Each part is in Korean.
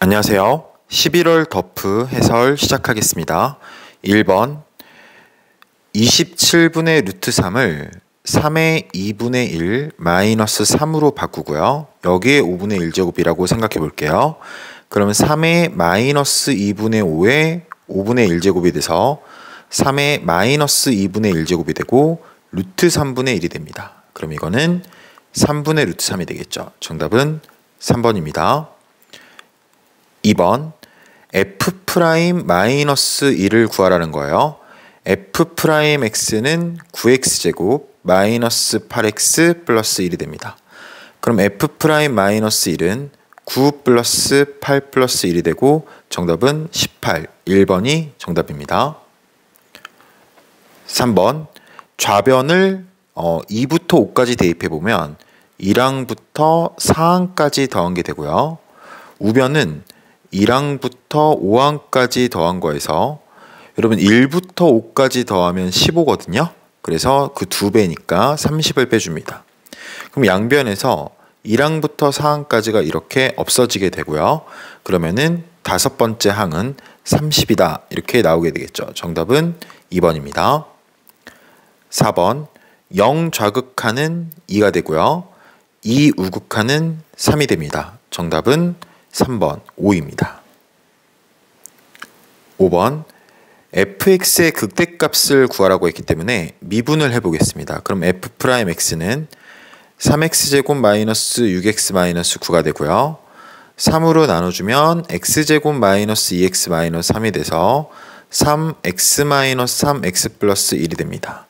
안녕하세요. 11월 더프 해설 시작하겠습니다. 1번 27분의 루트 3을 3의 2분의 1 마이너스 3으로 바꾸고요. 여기에 5분의 1제곱이라고 생각해 볼게요. 그러면 3의 마이너스 2분의 5에 5분의 1제곱이 돼서 3의 마이너스 2분의 1제곱이 되고 루트 3분의 1이 됩니다. 그럼 이거는 3분의 루트 3이 되겠죠. 정답은 3번입니다. 2번 f'-1을 구하라는 거예요. f'x는 9x제곱 마이너스 8x 플러스 1이 됩니다. 그럼 f'-1은 9 플러스 8 플러스 1이 되고 정답은 18, 1번이 정답입니다. 3번 좌변을 2부터 5까지 대입해보면 1항부터 4항까지 더한 게 되고요. 우변은 1항부터 5항까지 더한 거에서 여러분 1부터 5까지 더하면 15거든요. 그래서 그 2배니까 30을 빼줍니다. 그럼 양변에서 1항부터 4항까지가 이렇게 없어지게 되고요. 그러면은 다섯 번째 항은 30이다. 이렇게 나오게 되겠죠. 정답은 2번입니다. 4번 0 좌극하는 2가 되고요. 2 우극하는 3이 됩니다. 정답은 3번 5입니다. 5번 fx의 극대값을 구하라고 했기 때문에 미분을 해보겠습니다. 그럼 f'x는 3x제곱 마이너스 6x 마이너스 9가 되고요. 3으로 나눠주면 x제곱 마이너스 2x 마이너스 3이 돼서 3x 마이너스 3x 플러스 1이 됩니다.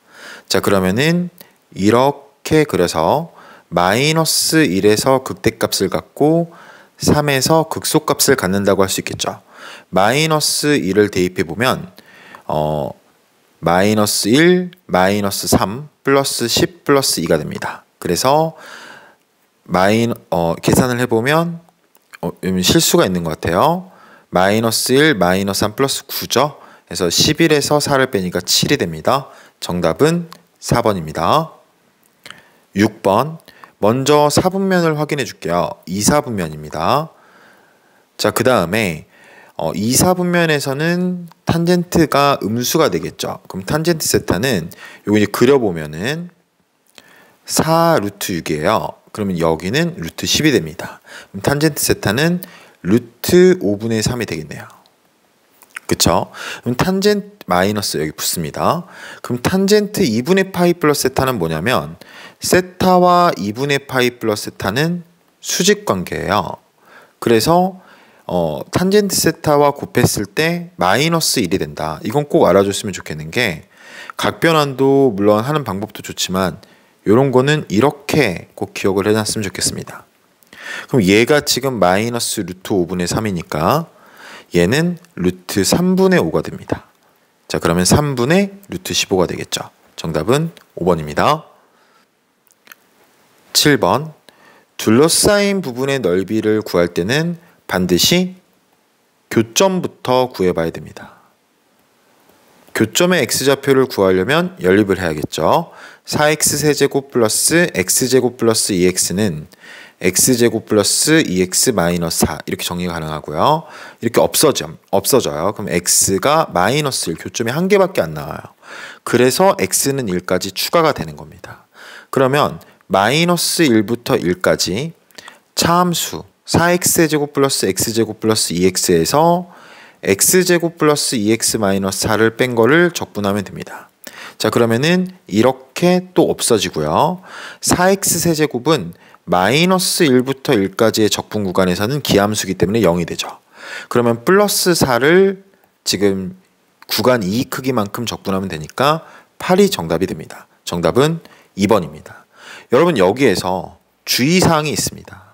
자, 그러면은 이렇게 그려서 마이너스 1에서 극대값을 갖고 3에서 극소값을 갖는다고 할 수 있겠죠. 마이너스 1을 대입해보면 마이너스 1, 마이너스 3, 플러스 10, 플러스 2가 됩니다. 그래서 계산을 해보면 실수가 있는 것 같아요. 마이너스 1, 마이너스 3, 플러스 9죠. 그래서 11에서 4를 빼니까 7이 됩니다. 정답은 4번입니다. 6번 먼저 4분면을 확인해 줄게요. 2사분면입니다. 자, 그 다음에 2사분면에서는 탄젠트가 음수가 되겠죠. 그럼 탄젠트 세타는 요거 이제 그려보면은 4 루트 6이에요. 그러면 여기는 루트 10이 됩니다. 그럼 탄젠트 세타는 루트 5분의 3이 되겠네요. 그쵸? 그럼 탄젠트 마이너스 여기 붙습니다. 그럼 탄젠트 2분의 파이 플러스 세타는 뭐냐면 세타와 2분의 파이 플러스 세타는 수직 관계예요. 그래서 탄젠트 세타와 곱했을 때 마이너스 1이 된다. 이건 꼭 알아줬으면 좋겠는 게 각변환도 물론 하는 방법도 좋지만 이런 거는 이렇게 꼭 기억을 해놨으면 좋겠습니다. 그럼 얘가 지금 마이너스 루트 5분의 3이니까 얘는 루트 3분의 5가 됩니다. 자, 그러면 3분의 루트 15가 되겠죠. 정답은 5번입니다. 7번 둘러싸인 부분의 넓이를 구할 때는 반드시 교점부터 구해봐야 됩니다. 교점의 x좌표를 구하려면 연립을 해야겠죠. 4x 세제곱 플러스 x제곱 플러스 2x는 x제곱 플러스 2x 마이너스 4 이렇게 정리가 가능하고요. 이렇게 없어져요. 그럼 x가 마이너스 1, 교점이 한 개밖에 안 나와요. 그래서 x는 1까지 추가가 되는 겁니다. 그러면 마이너스 1부터 1까지 차함수 4x제곱 플러스 x제곱 플러스 2x에서 x제곱 플러스 2x 마이너스 4를 뺀 거를 적분하면 됩니다. 자, 그러면은 이렇게 또 없어지고요. 4x 세제곱은 마이너스 1부터 1까지의 적분 구간에서는 기함수기 때문에 0이 되죠. 그러면 플러스 4를 지금 구간 2 크기만큼 적분하면 되니까 8이 정답이 됩니다. 정답은 2번입니다. 여러분 여기에서 주의사항이 있습니다.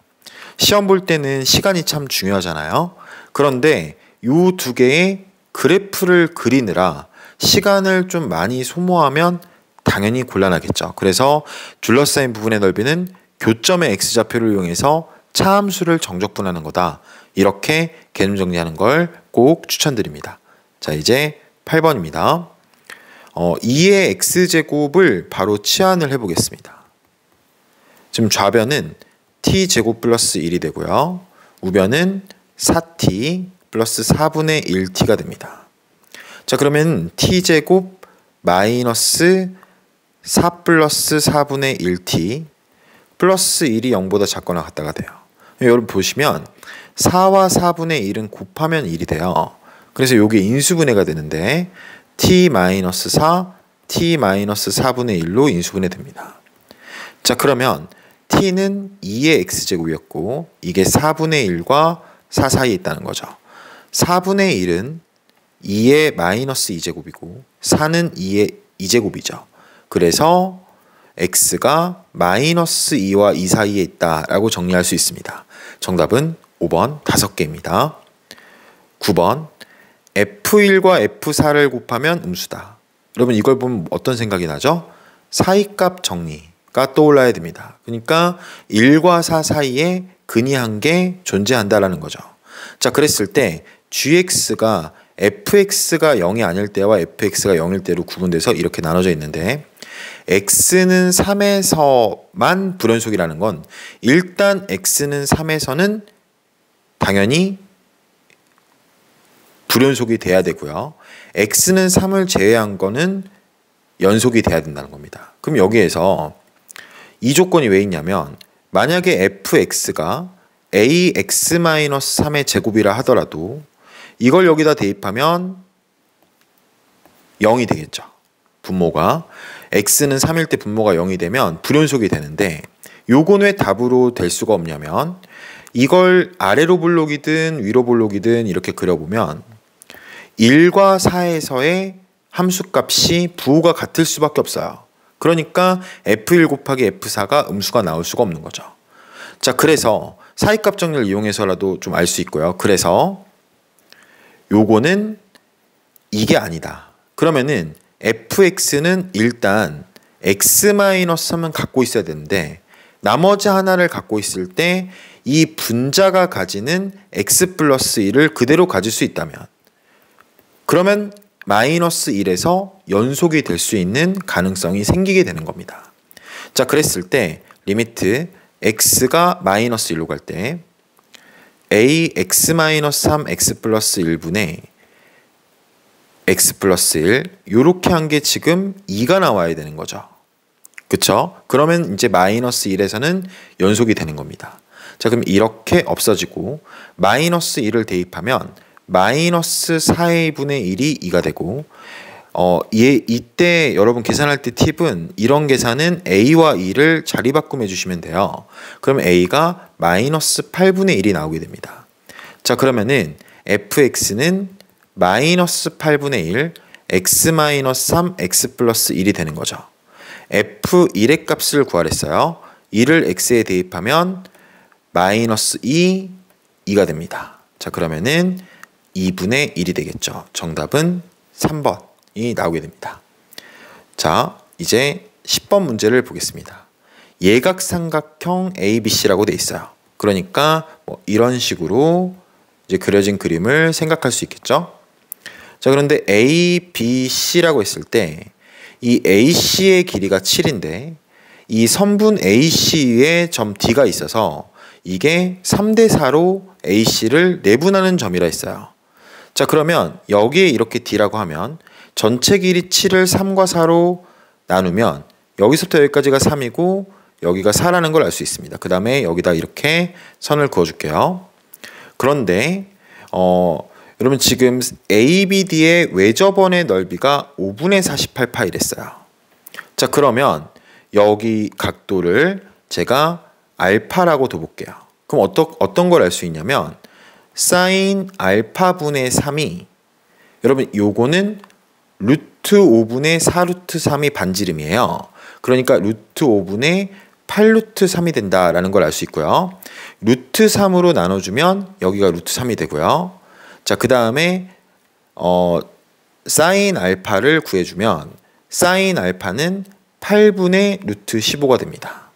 시험 볼 때는 시간이 참 중요하잖아요. 그런데 이 두 개의 그래프를 그리느라 시간을 좀 많이 소모하면 당연히 곤란하겠죠. 그래서 둘러싸인 부분의 넓이는 교점의 x좌표를 이용해서 차함수를 정적분하는 거다. 이렇게 개념 정리하는 걸 꼭 추천드립니다. 자, 이제 8번입니다. 2의 x제곱을 바로 치환을 해보겠습니다. 지금 좌변은 t제곱 플러스 1이 되고요. 우변은 4t 플러스 4분의 1t가 됩니다. 자, 그러면 t제곱 마이너스 4 플러스 4분의 1t 플러스 1이 0보다 작거나 같다가 돼요. 여러분 보시면 4와 4분의 1은 곱하면 1이 돼요. 그래서 이게 인수분해가 되는데 t-4, t-4분의 1로 인수분해 됩니다. 자, 그러면 t는 2의 x제곱이었고 이게 4분의 1과 4 사이에 있다는 거죠. 4분의 1은 2의 마이너스 2제곱이고 4는 2의 2제곱이죠. 그래서 x가 마이너스 2와 2 사이에 있다라고 정리할 수 있습니다. 정답은 5번 5개입니다. 9번 f1과 f4를 곱하면 음수다. 여러분 이걸 보면 어떤 생각이 나죠? 사이값 정리가 떠올라야 됩니다. 그러니까 1과 4 사이에 근이 한 개 존재한다라는 거죠. 자, 그랬을 때 gx가 fx가 0이 아닐 때와 fx가 0일 때로 구분돼서 이렇게 나눠져 있는데 x는 3에서만 불연속이라는 건 일단 x는 3에서는 당연히 불연속이 돼야 되고요. x는 3을 제외한 거는 연속이 돼야 된다는 겁니다. 그럼 여기에서 이 조건이 왜 있냐면 만약에 fx가 ax-3의 제곱이라 하더라도 이걸 여기다 대입하면 0이 되겠죠. 분모가 x는 3일 때 분모가 0이 되면 불연속이 되는데 요건 왜 답으로 될 수가 없냐면 이걸 아래로 볼록이든 위로 볼록이든 이렇게 그려보면 1과 4에서의 함수값이 부호가 같을 수밖에 없어요. 그러니까 f1 곱하기 f4가 음수가 나올 수가 없는 거죠. 자, 그래서 사이값 정리를 이용해서라도 좀 알 수 있고요. 그래서 요거는 이게 아니다. 그러면은 fx는 일단 x-3은 갖고 있어야 되는데 나머지 하나를 갖고 있을 때 이 분자가 가지는 x 플러스 1을 그대로 가질 수 있다면 그러면 마이너스 1에서 연속이 될 수 있는 가능성이 생기게 되는 겁니다. 자, 그랬을 때 리미트 x가 마이너스 1로 갈 때 ax-3 x 플러스 1분의 x 플러스 1 요렇게 한 게 지금 2가 나와야 되는 거죠. 그쵸? 그러면 이제 마이너스 1에서는 연속이 되는 겁니다. 자, 그럼 이렇게 없어지고 마이너스 1을 대입하면 마이너스 4의 분의 1이 2가 되고 이때 여러분 계산할 때 팁은 이런 계산은 a와 2를 자리 바꿈해 주시면 돼요. 그러면 a가 마이너스 8분의 1이 나오게 됩니다. 자, 그러면은 fx는 마이너스 8분의 1 x-3 x 플러스 1이 되는 거죠. f1의 값을 구하랬어요. 2를 x에 대입하면 마이너스 2가 됩니다. 자, 그러면은 2분의 1이 되겠죠. 정답은 3번이 나오게 됩니다. 자, 이제 10번 문제를 보겠습니다. 예각삼각형 ABC라고 돼 있어요. 그러니까 뭐 이런 식으로 이제 그려진 그림을 생각할 수 있겠죠. 자, 그런데 ABC라고 했을 때 이 AC의 길이가 7인데 이 선분 AC에 점 D가 있어서 이게 3대 4로 AC를 내분하는 점이라 했어요. 자, 그러면 여기에 이렇게 D라고 하면 전체 길이 7을 3과 4로 나누면 여기서부터 여기까지가 3이고 여기가 4라는 걸 알 수 있습니다. 그 다음에 여기다 이렇게 선을 그어줄게요. 그런데 여러분 지금 ABD의 외접원의 넓이가 5분의 48파이랬어요. 자, 그러면 여기 각도를 제가 알파라고 둬볼게요. 그럼 어떤 걸 알 수 있냐면 사인 알파분의 3이 여러분 요거는 루트 5분의 4루트 3이 반지름이에요. 그러니까 루트 5분의 8루트 3이 된다라는 걸 알 수 있고요. 루트 3으로 나눠주면 여기가 루트 3이 되고요. 자, 그 다음에 사인 알파를 구해주면 사인 알파는 8분의 루트 15가 됩니다.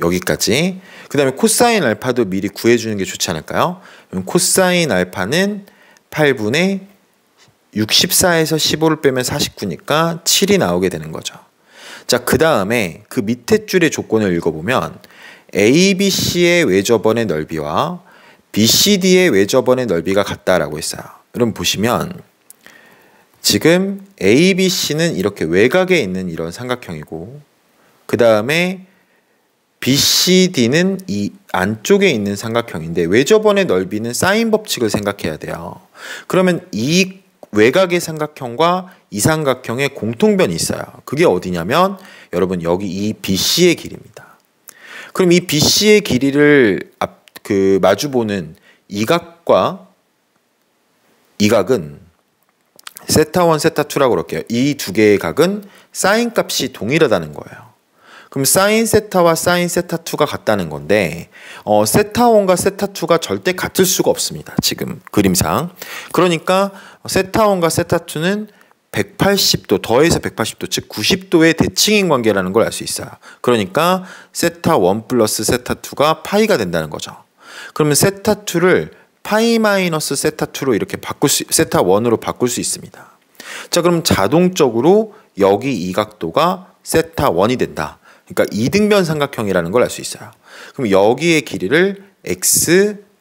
여기까지. 그 다음에 코사인 알파도 미리 구해주는 게 좋지 않을까요? 그럼 코사인 알파는 8분의 64에서 15를 빼면 49니까 7이 나오게 되는 거죠. 자, 그 다음에 그 밑에 줄의 조건을 읽어보면 ABC의 외접원의 넓이와 BCD의 외접원의 넓이가 같다라고 했어요. 여러분 보시면 지금 ABC는 이렇게 외곽에 있는 이런 삼각형이고 그 다음에 BCD는 이 안쪽에 있는 삼각형인데 외접원의 넓이는 사인 법칙을 생각해야 돼요. 그러면 이 외곽의 삼각형과 이 삼각형의 공통변이 있어요. 그게 어디냐면 여러분 여기 이 BC의 길이입니다. 그럼 이 BC의 길이를 마주보는 이 각과 이 각은 세타1, 세타2라고 그럴게요. 이 두 개의 각은 사인 값이 동일하다는 거예요. 그럼 사인 세타와 사인 세타2가 같다는 건데 세타1과 세타2가 절대 같을 수가 없습니다. 지금 그림상. 그러니까 세타1과 세타2는 180도 더해서 180도 즉 90도의 대칭인 관계라는 걸 알 수 있어요. 그러니까 세타1 플러스 세타2가 파이가 된다는 거죠. 그러면 세타2를 파이 마이너스 세타2로 이렇게 세타1으로 바꿀 수 있습니다. 자, 그럼 자동적으로 여기 이 각도가 세타1이 된다. 그러니까 이등변 삼각형이라는 걸 알 수 있어요. 그럼 여기의 길이를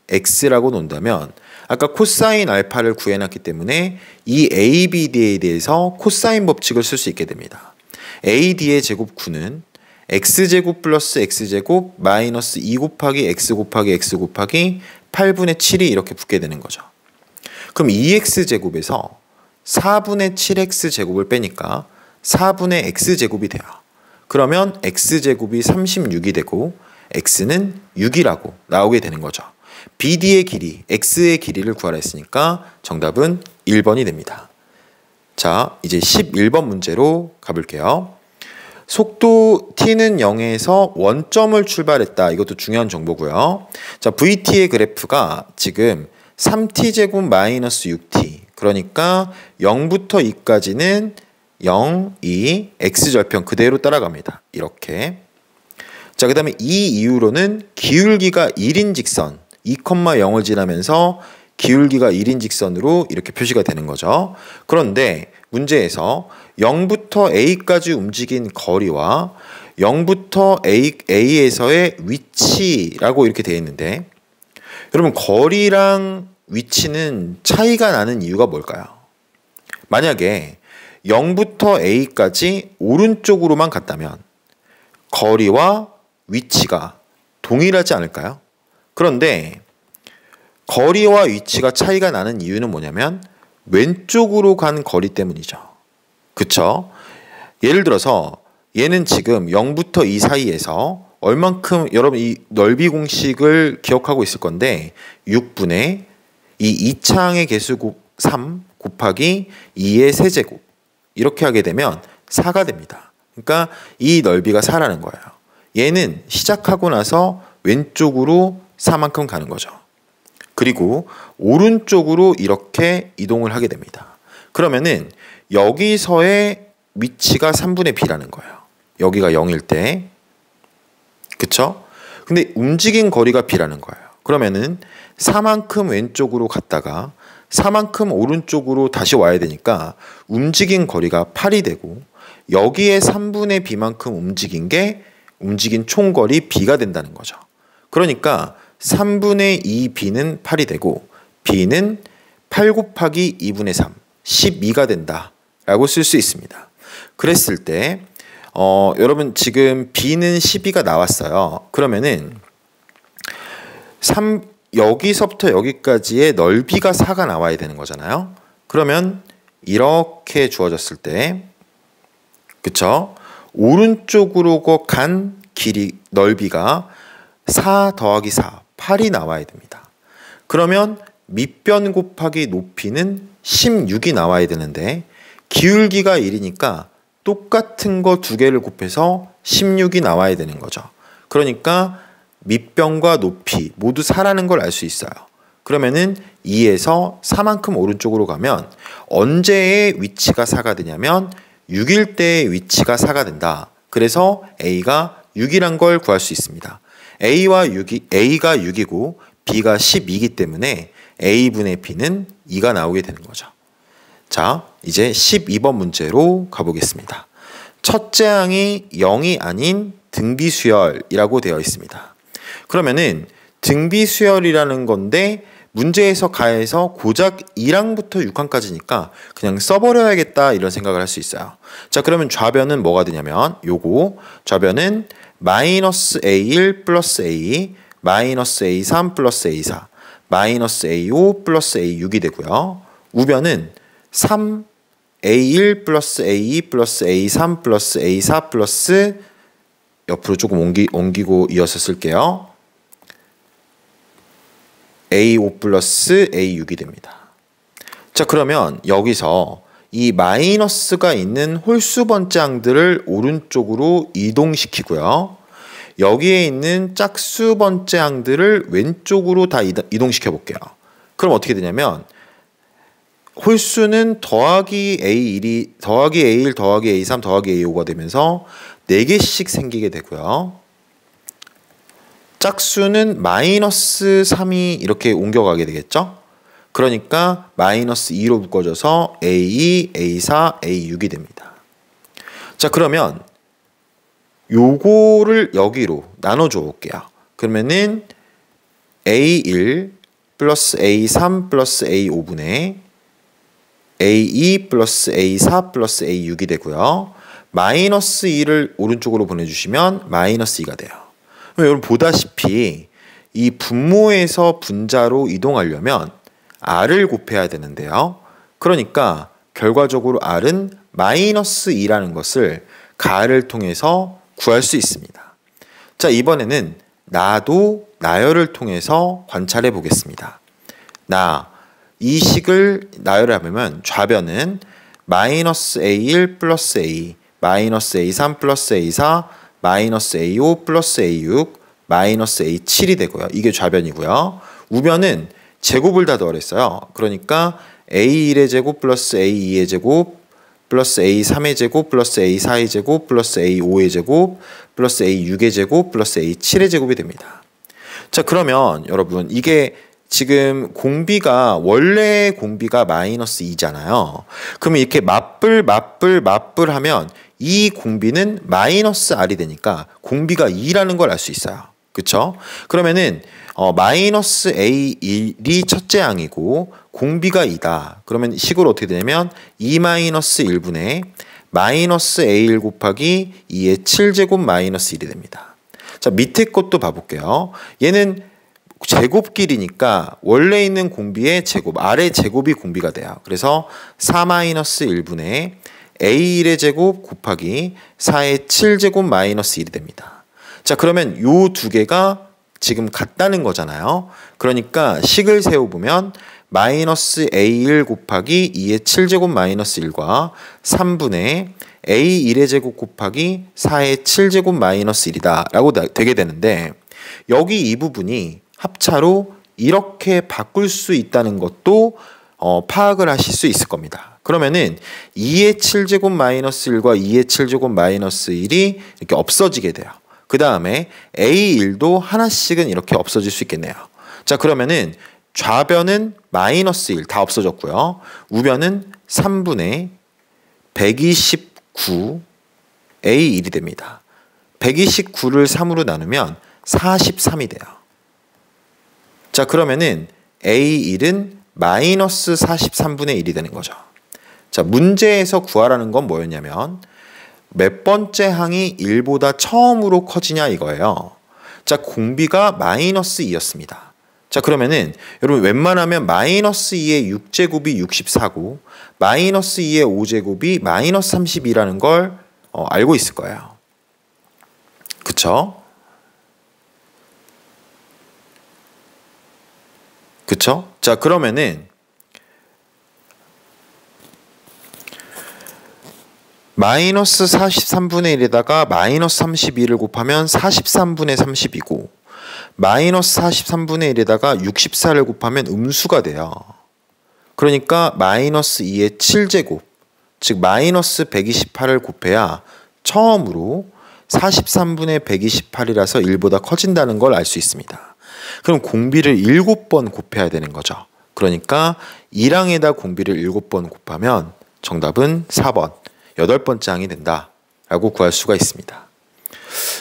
x라고 놓는다면 아까 코사인 알파를 구해놨기 때문에 이 ABD에 대해서 코사인 법칙을 쓸 수 있게 됩니다. AD의 제곱 9는 x제곱 플러스 x제곱 마이너스 2 곱하기 x 곱하기 x 곱하기 8분의 7이 이렇게 붙게 되는 거죠. 그럼 2x제곱에서 4분의 7x제곱을 빼니까 4분의 x제곱이 돼요. 그러면 x제곱이 36이 되고 x는 6이라고 나오게 되는 거죠. BD의 길이, x의 길이를 구하라 했으니까 정답은 1번이 됩니다. 자, 이제 11번 문제로 가볼게요. 속도 t는 0에서 원점을 출발했다. 이것도 중요한 정보고요. 자, vt의 그래프가 지금 3t제곱 마이너스 6t 그러니까 0부터 2까지는 0, 2, x절편 그대로 따라갑니다. 이렇게. 자, 그 다음에 이 이후로는 기울기가 1인 직선 2,0을 지나면서 기울기가 1인 직선으로 이렇게 표시가 되는 거죠. 그런데 문제에서 0부터 A까지 움직인 거리와 0부터 A에서의 위치라고 이렇게 되어 있는데 여러분 거리랑 위치는 차이가 나는 이유가 뭘까요? 만약에 0부터 A까지 오른쪽으로만 갔다면 거리와 위치가 동일하지 않을까요? 그런데 거리와 위치가 차이가 나는 이유는 뭐냐면 왼쪽으로 간 거리 때문이죠. 그쵸? 예를 들어서 얘는 지금 0부터 2 사이에서 얼만큼 여러분 이 넓이 공식을 기억하고 있을 건데 6분의 이 2차항의 개수 3 곱하기 2의 세제곱 이렇게 하게 되면 4가 됩니다. 그러니까 이 넓이가 4라는 거예요. 얘는 시작하고 나서 왼쪽으로 4만큼 가는 거죠. 그리고 오른쪽으로 이렇게 이동을 하게 됩니다. 그러면은 여기서의 위치가 3분의 b라는 거예요. 여기가 0일 때. 그쵸? 근데 움직인 거리가 b라는 거예요. 그러면은 4만큼 왼쪽으로 갔다가 4만큼 오른쪽으로 다시 와야 되니까 움직인 거리가 8이 되고 여기에 3분의 b만큼 움직인 총거리 b가 된다는 거죠. 그러니까 3분의 2b는 8이 되고 b는 8 곱하기 2분의 3, 12가 된다라고 쓸 수 있습니다. 그랬을 때 여러분 지금 b는 12가 나왔어요. 그러면은 여기서부터 여기까지의 넓이가 4가 나와야 되는 거잖아요. 그러면 이렇게 주어졌을 때 그쵸? 오른쪽으로 간 길이 넓이가 4 더하기 4, 8이 나와야 됩니다. 그러면 밑변 곱하기 높이는 16이 나와야 되는데 기울기가 1이니까 똑같은 거 두 개를 곱해서 16이 나와야 되는 거죠. 그러니까 밑변과 높이 모두 4라는 걸 알 수 있어요. 그러면은 2에서 4만큼 오른쪽으로 가면 언제의 위치가 4가 되냐면 6일 때의 위치가 4가 된다. 그래서 A가 6이란 걸 구할 수 있습니다. A가 6이고 B가 12이기 때문에 A분의 B는 2가 나오게 되는 거죠. 자, 이제 12번 문제로 가보겠습니다. 첫째 항이 0이 아닌 등비수열이라고 되어 있습니다. 그러면은 등비 수열이라는 건데 문제에서 가해서 고작 2항부터 6항까지니까 그냥 써버려야겠다 이런 생각을 할 수 있어요. 자, 그러면 좌변은 뭐가 되냐면 요거 좌변은 마이너스 A1 플러스 A2 마이너스 A3 플러스 A4 마이너스 A5 플러스 A6이 되고요. 우변은 3 A1 플러스 A2 플러스 A3 플러스 A4 플러스 옆으로 조금 옮기고 이어서 쓸게요. A5 플러스 A6이 됩니다. 자, 그러면 여기서 이 마이너스가 있는 홀수 번째항들을 오른쪽으로 이동시키고요. 여기에 있는 짝수 번째항들을 왼쪽으로 다 이동시켜 볼게요. 그럼 어떻게 되냐면 홀수는 더하기 A1이 더하기 A1 더하기 A3 더하기 A5가 되면서 4개씩 생기게 되고요. 짝수는 마이너스 3이 이렇게 옮겨가게 되겠죠. 그러니까 마이너스 2로 묶어져서 A2, A4, A6이 됩니다. 자, 그러면 요거를 여기로 나눠줘 볼게요. 그러면은 A1 플러스 A3 플러스 A5분의 A2 플러스 A4 플러스 A6이 되고요. 마이너스 2를 오른쪽으로 보내주시면 마이너스 2가 돼요. 여러분 보다시피 이 분모에서 분자로 이동하려면 R을 곱해야 되는데요. 그러니까 결과적으로 R은 마이너스 2라는 것을 가를 통해서 구할 수 있습니다. 자, 이번에는 나도 나열을 통해서 관찰해 보겠습니다. 이 식을 나열을 하면 좌변은 마이너스 A1 플러스 A, 마이너스 A3 플러스 A4, 마이너스 A5 플러스 A6, 마이너스 A7이 되고요. 이게 좌변이고요. 우변은 제곱을 다 더했어요. 그러니까 A1의 제곱 플러스 A2의 제곱 플러스 A3의 제곱 플러스 A4의 제곱 플러스 A5의 제곱 플러스 A6의 제곱 플러스 A7의 제곱이 됩니다. 자, 그러면 여러분 이게 지금 공비가 원래 공비가 마이너스 2잖아요. 그러면 이렇게 맞불 하면 이 공비는 마이너스 R이 되니까 공비가 2라는 걸 알 수 있어요. 그쵸? 그러면은 마이너스 A1이 첫째 항이고 공비가 2다. 그러면 식으로 어떻게 되냐면 2 마이너스 1분의 마이너스 A1 곱하기 2의 7제곱 마이너스 1이 됩니다. 자, 밑에 것도 봐볼게요. 얘는 제곱끼리니까 원래 있는 공비의 제곱, R의 제곱이 공비가 돼요. 그래서 4 마이너스 1분의 A1의 제곱 곱하기 4의 7제곱 마이너스 1이 됩니다. 자, 그러면 요 두 개가 지금 같다는 거잖아요. 그러니까 식을 세워보면 마이너스 A1 곱하기 2의 7제곱 마이너스 1과 3분의 A1의 제곱 곱하기 4의 7제곱 마이너스 1이다 라고 되게 되는데 여기 이 부분이 합차로 이렇게 바꿀 수 있다는 것도 파악을 하실 수 있을 겁니다. 그러면은 2의 7제곱 마이너스 1과 2의 7제곱 마이너스 1이 이렇게 없어지게 돼요. 그 다음에 A1도 하나씩은 이렇게 없어질 수 있겠네요. 자, 그러면은 좌변은 마이너스 1 다 없어졌고요. 우변은 3분의 129 A1이 됩니다. 129를 3으로 나누면 43이 돼요. 자, 그러면은 A1은 마이너스 43분의 1이 되는 거죠. 자, 문제에서 구하라는 건 뭐였냐면 몇 번째 항이 1보다 처음으로 커지냐 이거예요. 자, 공비가 마이너스 2였습니다. 자, 그러면은 여러분 웬만하면 마이너스 2의 6제곱이 64고 마이너스 2의 5제곱이 마이너스 32라는 걸 알고 있을 거예요. 그쵸? 그쵸? 자, 그러면은 마이너스 43분의 1에다가 마이너스 32를 곱하면 43분의 32고 마이너스 43분의 1에다가 64를 곱하면 음수가 돼요. 그러니까 마이너스 2의 7제곱 즉 마이너스 128을 곱해야 처음으로 43분의 128이라서 1보다 커진다는 걸 알 수 있습니다. 그럼 공비를 7번 곱해야 되는 거죠. 그러니까 1항에다 공비를 7번 곱하면 정답은 4번 8번째 항이 된다라고 구할 수가 있습니다.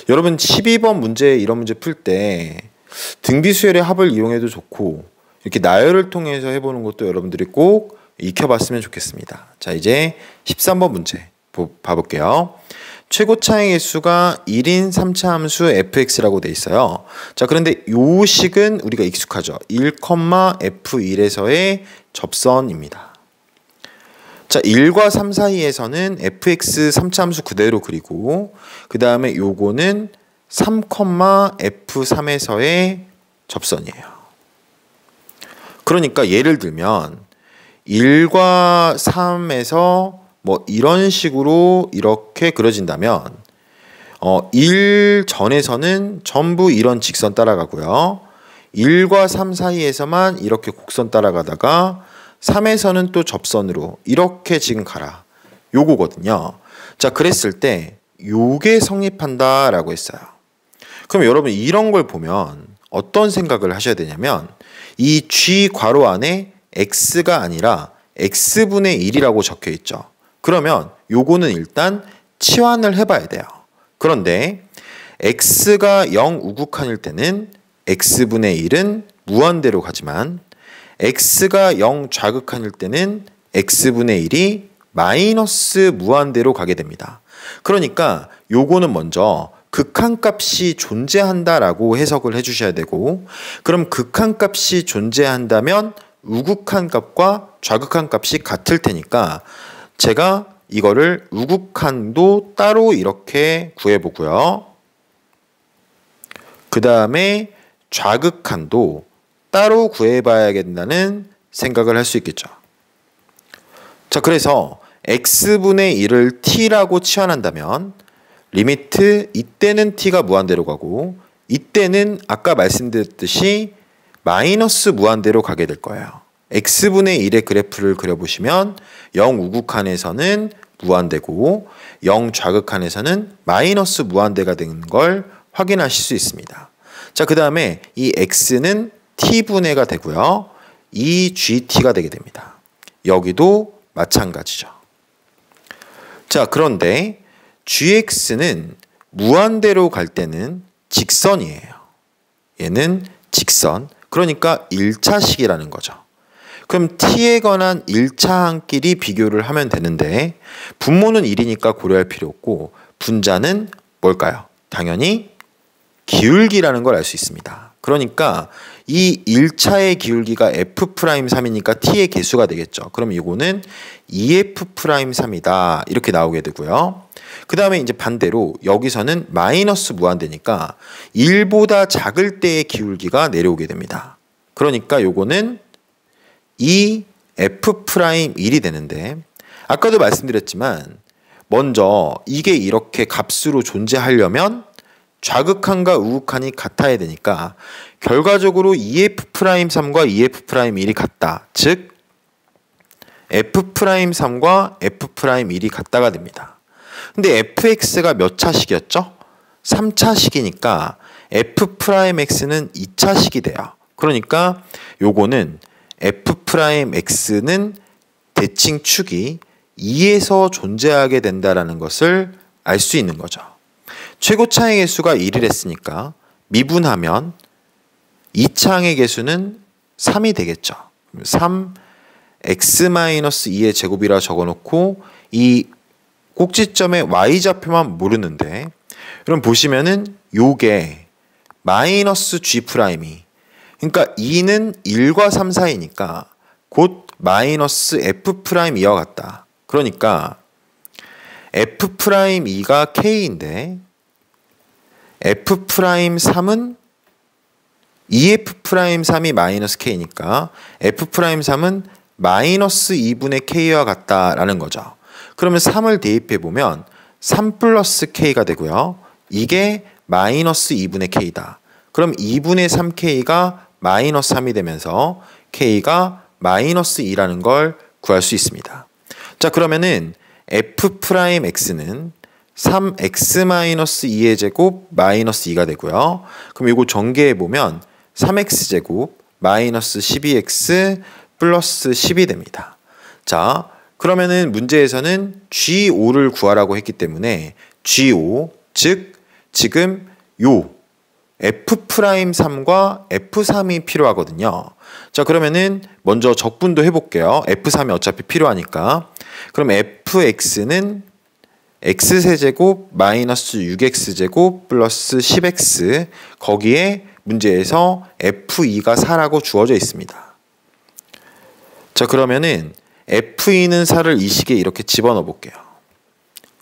여러분 12번 문제 이런 문제 풀 때 등비수열의 합을 이용해도 좋고 이렇게 나열을 통해서 해보는 것도 여러분들이 꼭 익혀봤으면 좋겠습니다. 자, 이제 13번 문제 봐볼게요. 최고 차항의 개수가 1인 3차 함수 fx라고 돼 있어요. 자, 그런데 요 식은 우리가 익숙하죠. 1,f1에서의 접선입니다. 자, 1과 3 사이에서는 fx 3차 함수 그대로 그리고 그 다음에 요거는 3,f3에서의 접선이에요. 그러니까 예를 들면 1과 3에서 뭐 이런 식으로 이렇게 그려진다면 1 전에서는 전부 이런 직선 따라가고요. 1과 3 사이에서만 이렇게 곡선 따라가다가 3에서는 또 접선으로 이렇게 지금 가라. 요거거든요. 자, 그랬을 때 요게 성립한다라고 했어요. 그럼 여러분 이런 걸 보면 어떤 생각을 하셔야 되냐면 이 G 괄호 안에 X가 아니라 X분의 1이라고 적혀 있죠. 그러면 요거는 일단 치환을 해봐야 돼요. 그런데 X가 0 우극한일 때는 X분의 1은 무한대로 가지만 X가 0 좌극한일 때는 X분의 1이 마이너스 무한대로 가게 됩니다. 그러니까 요거는 먼저 극한값이 존재한다라고 해석을 해주셔야 되고, 그럼 극한값이 존재한다면 우극한값과 좌극한값이 같을 테니까 제가 이거를 우극한도 따로 이렇게 구해보고요. 그 다음에 좌극한도 따로 구해봐야겠다는 생각을 할 수 있겠죠. 자, 그래서 x분의 1을 t라고 치환한다면 리미트 이때는 t가 무한대로 가고 이때는 아까 말씀드렸듯이 마이너스 무한대로 가게 될 거예요. x분의 1의 그래프를 그려보시면 0 우극한에서는 무한대고 0 좌극한에서는 마이너스 무한대가 되는 걸 확인하실 수 있습니다. 자, 그 다음에 이 x는 t분해가 되고요. 이 gt가 되게 됩니다. 여기도 마찬가지죠. 자, 그런데 gx는 무한대로 갈 때는 직선이에요. 얘는 직선. 그러니까 1차식이라는 거죠. 그럼 t에 관한 1차항끼리 비교를 하면 되는데 분모는 1이니까 고려할 필요 없고 분자는 뭘까요? 당연히 기울기라는 걸 알 수 있습니다. 그러니까 이 1차의 기울기가 f'3이니까 t의 개수가 되겠죠. 그럼 이거는 2f'3이다. 이렇게 나오게 되고요. 그 다음에 이제 반대로 여기서는 마이너스 무한대니까 1보다 작을 때의 기울기가 내려오게 됩니다. 그러니까 요거는 2f'1이 되는데 아까도 말씀드렸지만 먼저 이게 이렇게 값으로 존재하려면 좌극한과 우극한이 같아야 되니까 결과적으로 2f'3과 2f'1이 같다. 즉 f'3과 f'1이 같다가 됩니다. 근데 fx가 몇 차식이었죠? 3차식이니까 f'x는 2차식이 돼요. 그러니까 요거는 f'x는 대칭 축이 2에서 존재하게 된다라는 것을 알 수 있는 거죠. 최고차항의 개수가 1을 했으니까 미분하면 2차항의 개수는 3이 되겠죠. 3x-2의 제곱이라 적어놓고 이 꼭지점의 y좌표만 모르는데 그럼 보시면은 요게 마이너스 g', 그러니까 2는 1과 3 사이니까 곧 마이너스 f'2와 같다. 그러니까 f'2가 k인데 f'3은 2f'3이 마이너스 k니까 f'3은 마이너스 2분의 k와 같다라는 거죠. 그러면 3을 대입해보면 3 플러스 k가 되고요. 이게 마이너스 2분의 k다. 그럼 2분의 3k가 마이너스 3이 되면서 k가 마이너스 2라는 걸 구할 수 있습니다. 자, 그러면은 f'x는 3x-2의 제곱 마이너스 2가 되고요. 그럼 이거 전개해보면 3x제곱 마이너스 12x 플러스 10이 됩니다. 자, 그러면은 문제에서는 G5를 구하라고 했기 때문에 G5, 즉 지금 요 F'3과 F3이 필요하거든요. 자, 그러면은 먼저 적분도 해볼게요. F3이 어차피 필요하니까. 그럼 fx는 x세제곱 마이너스 6x제곱 플러스 10x, 거기에 문제에서 f2가 4라고 주어져 있습니다. 자, 그러면은 f2는 4를 이 식에 이렇게 집어넣어 볼게요.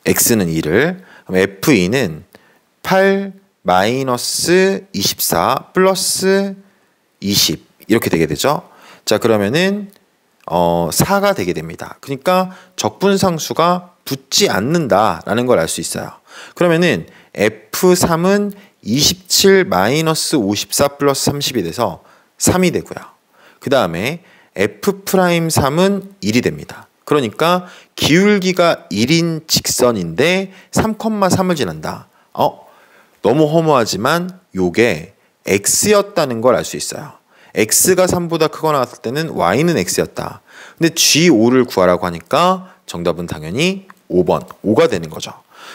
x는 2를. 그럼 f2는 8 마이너스 24 플러스 20 이렇게 되게 되죠. 자, 그러면은 4가 되게 됩니다. 그러니까 적분상수가 붙지 않는다라는 걸 알 수 있어요. 그러면은 F3은 27 마이너스 54 플러스 30이 돼서 3이 되고요. 그 다음에 F'3은 1이 됩니다. 그러니까 기울기가 1인 직선인데 3,3을 지난다. 너무 허무하지만 요게 x였다는 걸 알 수 있어요. x가 3보다 크거나 같을 때는 y는 x였다. 근데 G5를 구하라고 하니까 정답은 당연히 5번, 5가 되는 거죠.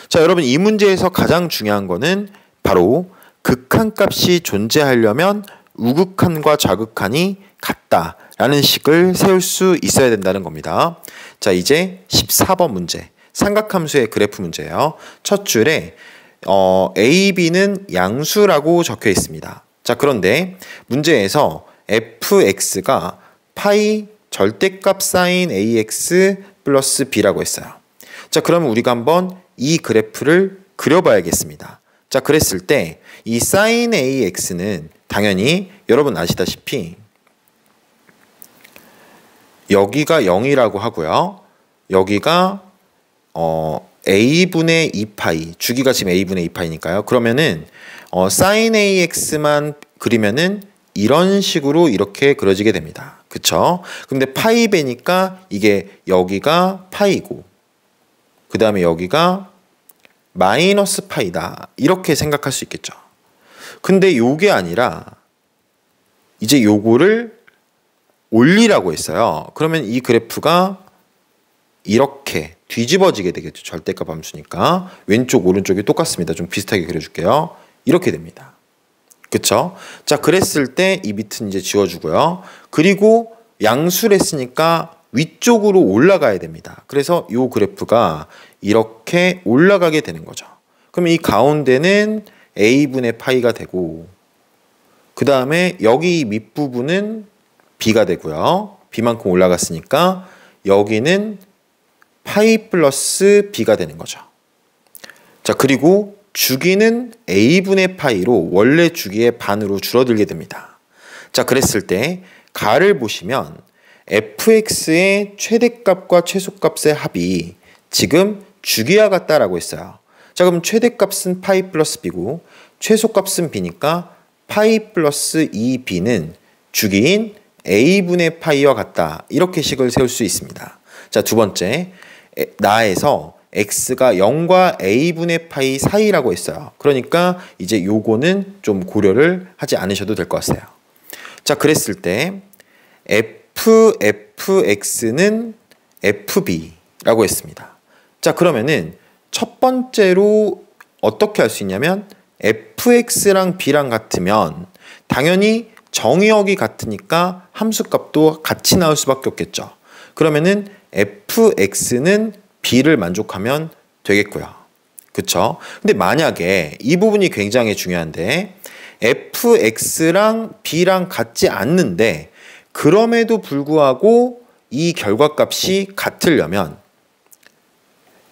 자, 여러분 이 문제에서 가장 중요한 거는 바로 극한값이 존재하려면 우극한과 좌극한이 같다라는 식을 세울 수 있어야 된다는 겁니다. 자, 이제 14번 문제. 삼각함수의 그래프 문제예요. 첫 줄에 A, B는 양수라고 적혀 있습니다. 자, 그런데 문제에서 fx가 파이 절대값 사인 ax 플러스 b라고 했어요. 자, 그러면 우리가 한번 이 그래프를 그려봐야겠습니다. 자, 그랬을 때 이 사인 ax는 당연히 여러분 아시다시피 여기가 0이라고 하고요. 여기가 a분의 2파이, 주기가 지금 a분의 2파이니까요. 그러면은 sin ax만 그리면은 이런 식으로 이렇게 그려지게 됩니다. 그쵸? 근데 파이 배니까 이게 여기가 파이고 그 다음에 여기가 마이너스 파이다. 이렇게 생각할 수 있겠죠. 근데 요게 아니라 이제 요거를 올리라고 했어요. 그러면 이 그래프가 이렇게 뒤집어지게 되겠죠. 절대값 함수니까. 왼쪽 오른쪽이 똑같습니다. 좀 비슷하게 그려줄게요. 이렇게 됩니다. 그쵸? 자, 그랬을 때 이 밑은 이제 지워주고요. 그리고 양수를 했으니까 위쪽으로 올라가야 됩니다. 그래서 이 그래프가 이렇게 올라가게 되는 거죠. 그럼 이 가운데는 a분의 파이가 되고 그 다음에 여기 밑부분은 b가 되고요. b만큼 올라갔으니까 여기는 파이 플러스 b가 되는 거죠. 자, 그리고 주기는 a분의 파이로 원래 주기의 반으로 줄어들게 됩니다. 자, 그랬을 때 가를 보시면 fx의 최대값과 최소값의 합이 지금 주기와 같다라고 했어요. 자, 그럼 최대값은 파이 플러스 b고 최소값은 b니까 파이 플러스 2b는 주기인 a분의 파이와 같다. 이렇게 식을 세울 수 있습니다. 자, 두 번째, 나에서 x가 0과 a분의 파이 사이라고 했어요. 그러니까 이제 요거는 좀 고려를 하지 않으셔도 될 것 같아요. 자, 그랬을 때 fx는 fb라고 했습니다. 자, 그러면은 첫 번째로 어떻게 할 수 있냐면 fx랑 b랑 같으면 당연히 정의역이 같으니까 함수값도 같이 나올 수밖에 없겠죠. 그러면은 fx는 b를 만족하면 되겠고요. 그쵸? 근데 만약에 이 부분이 굉장히 중요한데 fx랑 b랑 같지 않는데 그럼에도 불구하고 이 결과값이 같으려면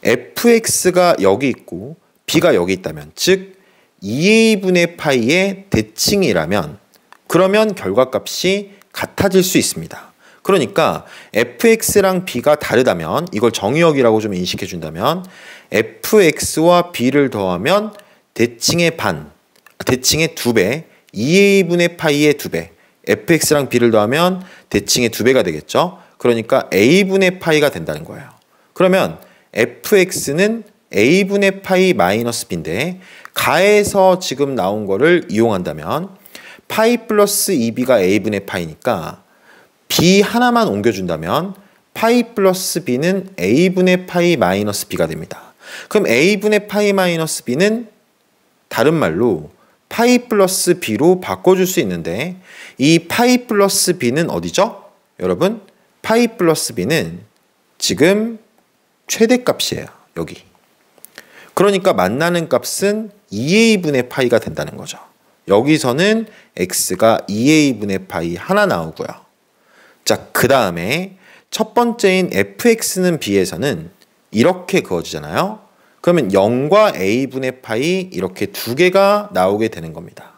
fx가 여기 있고 b가 여기 있다면 즉 2a분의 파이의 대칭이라면 그러면 결과값이 같아질 수 있습니다. 그러니까 fx랑 b가 다르다면 이걸 정의역이라고 좀 인식해 준다면 fx와 b를 더하면 대칭의 반, 대칭의 2배, 2a분의 파이의 2배, fx랑 b를 더하면 대칭의 2배가 되겠죠. 그러니까 a분의 파이가 된다는 거예요. 그러면 fx는 a분의 파이 마이너스 b인데 가에서 지금 나온 거를 이용한다면 파이 플러스 2b가 a분의 파이니까 b 하나만 옮겨준다면 파이 플러스 b는 a분의 파이 마이너스 b가 됩니다. 그럼 a분의 파이 마이너스 b는 다른 말로 파이 플러스 b로 바꿔줄 수 있는데 이 파이 플러스 b는 어디죠? 여러분, 파이 플러스 b는 지금 최대값이에요. 여기. 그러니까 만나는 값은 2a분의 파이가 된다는 거죠. 여기서는 x가 2a분의 파이 하나 나오고요. 자, 그 다음에 첫 번째인 fx는 b에서는 이렇게 그어지잖아요. 그러면 0과 a분의 파이 이렇게 두 개가 나오게 되는 겁니다.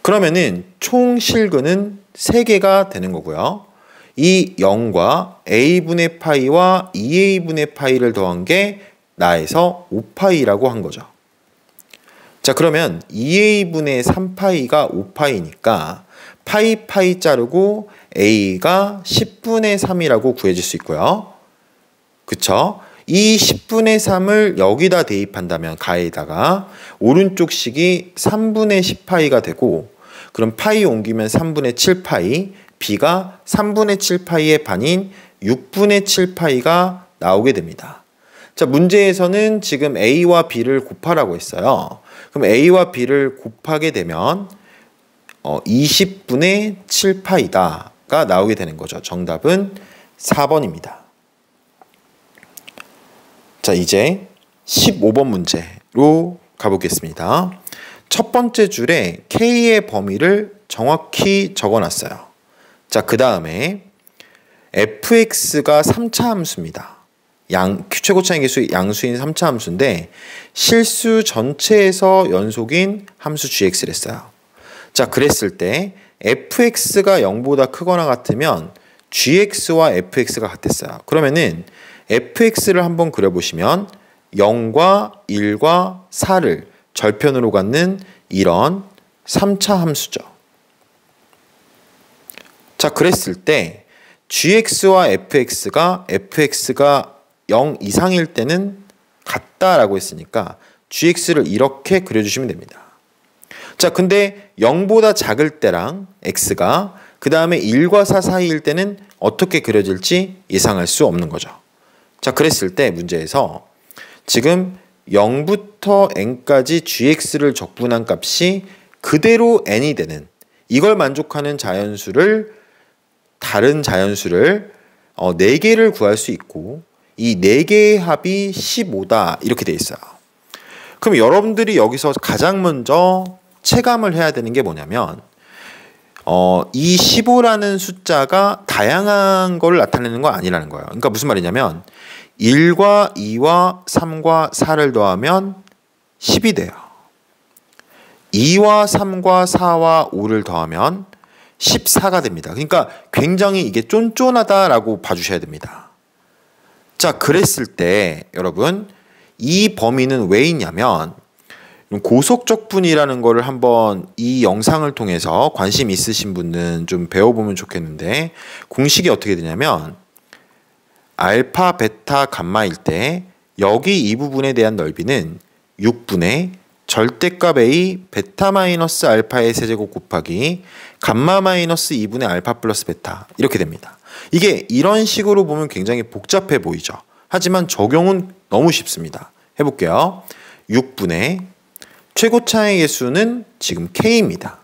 그러면은 총 실근은 3개가 되는 거고요. 이 0과 a분의 파이와 2a분의 파이를 더한 게 나에서 5파이라고 한 거죠. 자, 그러면 2a분의 3파이가 5파이니까 파이 자르고 a가 10분의 3이라고 구해질 수 있고요. 그쵸? 이 10분의 3을 여기다 대입한다면 가에다가 오른쪽 식이 3분의 10파이가 되고 그럼 파이 옮기면 3분의 7파이, b가 3분의 7파이의 반인 6분의 7파이가 나오게 됩니다. 자, 문제에서는 지금 a와 b를 곱하라고 했어요. 그럼 a와 b를 곱하게 되면 20분의 7파이다가 나오게 되는 거죠. 정답은 4번입니다. 자, 이제 15번 문제로 가보겠습니다. 첫 번째 줄에 K의 범위를 정확히 적어놨어요. 자, 그 다음에 fx가 3차 함수입니다. 최고차의 개수 양수인 3차 함수인데 실수 전체에서 연속인 함수 gx를 했어요. 자, 그랬을 때 fx가 0보다 크거나 같으면 gx와 fx가 같았어요. 그러면은 fx를 한번 그려보시면 0과 1과 4를 절편으로 갖는 이런 3차 함수죠. 자, 그랬을 때 gx와 fx가 0 이상일 때는 같다라고 했으니까 gx를 이렇게 그려주시면 됩니다. 자, 근데 0보다 작을 때랑 x가 그 다음에 1과 4 사이일 때는 어떻게 그려질지 예상할 수 없는 거죠. 자, 그랬을 때 문제에서 지금 0부터 n까지 gx를 적분한 값이 그대로 n이 되는 이걸 만족하는 자연수를 다른 자연수를 4개를 구할 수 있고 이 4개의 합이 15다 이렇게 돼 있어요. 그럼 여러분들이 여기서 가장 먼저 체감을 해야 되는 게 뭐냐면 이 15라는 숫자가 다양한 걸 나타내는 거 아니라는 거예요. 그러니까 무슨 말이냐면 1과 2와 3과 4를 더하면 10이 돼요. 2와 3과 4와 5를 더하면 14가 됩니다. 그러니까 굉장히 이게 쫀쫀하다라고 봐주셔야 됩니다. 자, 그랬을 때 여러분 이 범위는 왜 있냐면 고속적분이라는 거를 한번 이 영상을 통해서 관심 있으신 분은 좀 배워보면 좋겠는데 공식이 어떻게 되냐면 알파, 베타, 감마일 때 여기 이 부분에 대한 넓이는 6분의 절대값 A 베타 마이너스 알파의 세제곱 곱하기 감마 마이너스 2분의 알파 플러스 베타 이렇게 됩니다. 이게 이런 식으로 보면 굉장히 복잡해 보이죠. 하지만 적용은 너무 쉽습니다. 해볼게요. 6분의 최고차의 개수는 지금 K입니다.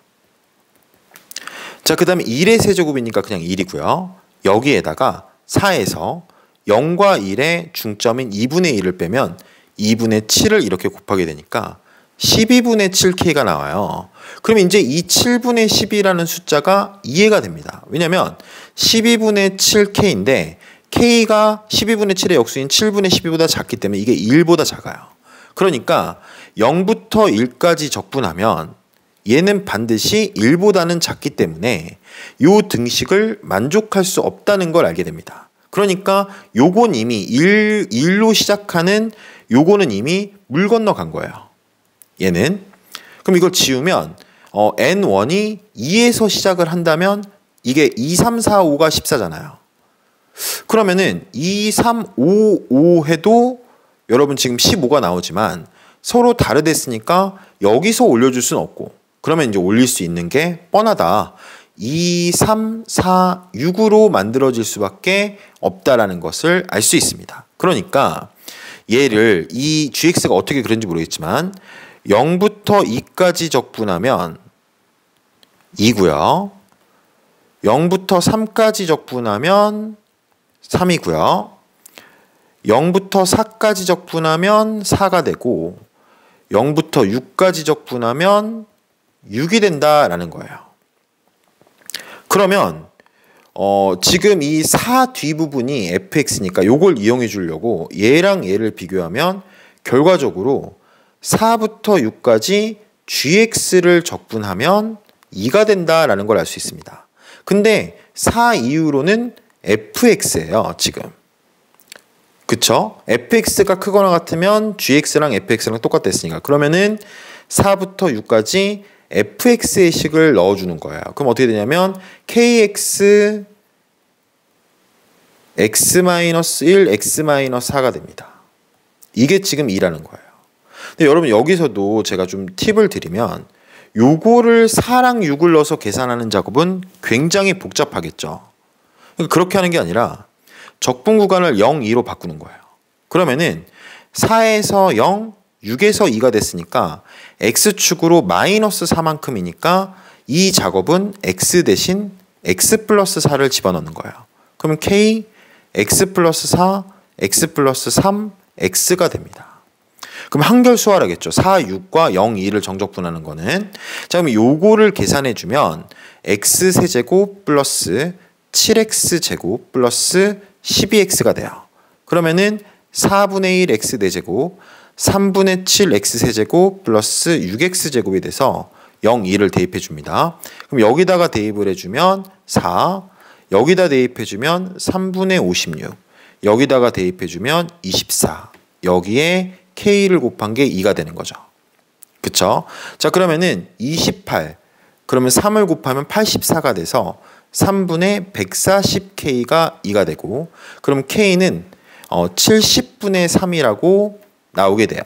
자, 그 다음에 1의 세제곱이니까 그냥 1이고요. 여기에다가 4에서 0과 1의 중점인 2분의 1을 빼면 2분의 7을 이렇게 곱하게 되니까 12분의 7K가 나와요. 그럼 이제 이 7분의 10이라는 숫자가 이해가 됩니다. 왜냐면 12분의 7K인데 K가 12분의 7의 역수인 7분의 12보다 작기 때문에 이게 1보다 작아요. 그러니까 0부터 1까지 적분하면 얘는 반드시 1보다는 작기 때문에 요 등식을 만족할 수 없다는 걸 알게 됩니다. 그러니까 요건 이미 1로 시작하는 요거는 이미 물 건너간 거예요. 얘는. 그럼 이걸 지우면 n1이 2에서 시작을 한다면 이게 2, 3, 4, 5가 14잖아요. 그러면은 2, 3, 5, 5 해도 여러분 지금 15가 나오지만 서로 다르댔으니까 여기서 올려줄 수는 없고 그러면 이제 올릴 수 있는 게 뻔하다. 2, 3, 4, 6으로 만들어질 수밖에 없다라는 것을 알 수 있습니다. 그러니까 얘를 이 gx가 어떻게 그런지 모르겠지만 0부터 2까지 적분하면 2고요. 0부터 3까지 적분하면 3이고요. 0부터 4까지 적분하면 4가 되고 0부터 6까지 적분하면 6이 된다라는 거예요. 그러면 지금 이 4 뒷부분이 fx니까 요걸 이용해 주려고 얘랑 얘를 비교하면 결과적으로 4부터 6까지 gx를 적분하면 2가 된다라는 걸 알 수 있습니다. 근데 4 이후로는 fx예요, 지금. 그쵸? fx가 크거나 같으면 gx랑 fx랑 똑같았으니까. 그러면은 4부터 6까지 fx의 식을 넣어주는 거예요. 그럼 어떻게 되냐면 kx x-1 x-4가 됩니다. 이게 지금 2라는 거예요. 근데 여러분 여기서도 제가 좀 팁을 드리면 요거를 4랑 6을 넣어서 계산하는 작업은 굉장히 복잡하겠죠. 그렇게 하는 게 아니라 적분 구간을 0, 2로 바꾸는 거예요. 그러면은 4에서 0, 6에서 2가 됐으니까 x축으로 마이너스 4만큼이니까 이 작업은 x 대신 x 플러스 4를 집어넣는 거예요. 그러면 k x 플러스 4, x 플러스 3, x가 됩니다. 그럼 한결수월하겠죠. 4, 6과 0, 2를 정적분하는 거는. 자, 그럼 요거를 계산해 주면 x 세제곱 플러스 7x 제곱 플러스 12x가 돼요. 그러면은 4분의 1 x 4제곱 3분의 7 x 세제곱 플러스 6x 제곱이 돼서 0, 2를 대입해 줍니다. 그럼 여기다가 대입을 해주면 4, 여기다 대입해 주면 3분의 56, 여기다가 대입해 주면 24, 여기에 k를 곱한 게 2가 되는 거죠. 그쵸? 자, 그러면은 28, 그러면 3을 곱하면 84가 돼서 3분의 140k가 2가 되고, 그럼 k는 70분의 3이라고 나오게 돼요.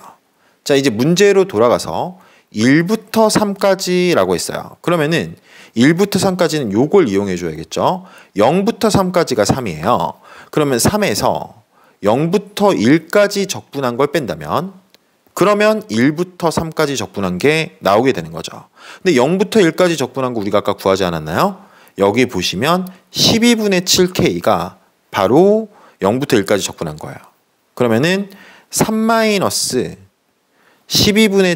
자, 이제 문제로 돌아가서 1부터 3까지라고 했어요. 그러면은 1부터 3까지는 요걸 이용해 줘야겠죠. 0부터 3까지가 3이에요. 그러면 3에서 0부터 1까지 적분한 걸 뺀다면 그러면 1부터 3까지 적분한 게 나오게 되는 거죠. 근데 0부터 1까지 적분한 거 우리가 아까 구하지 않았나요? 여기 보시면 12분의 7k가 바로 0부터 1까지 적분한 거예요. 그러면은 3-12분의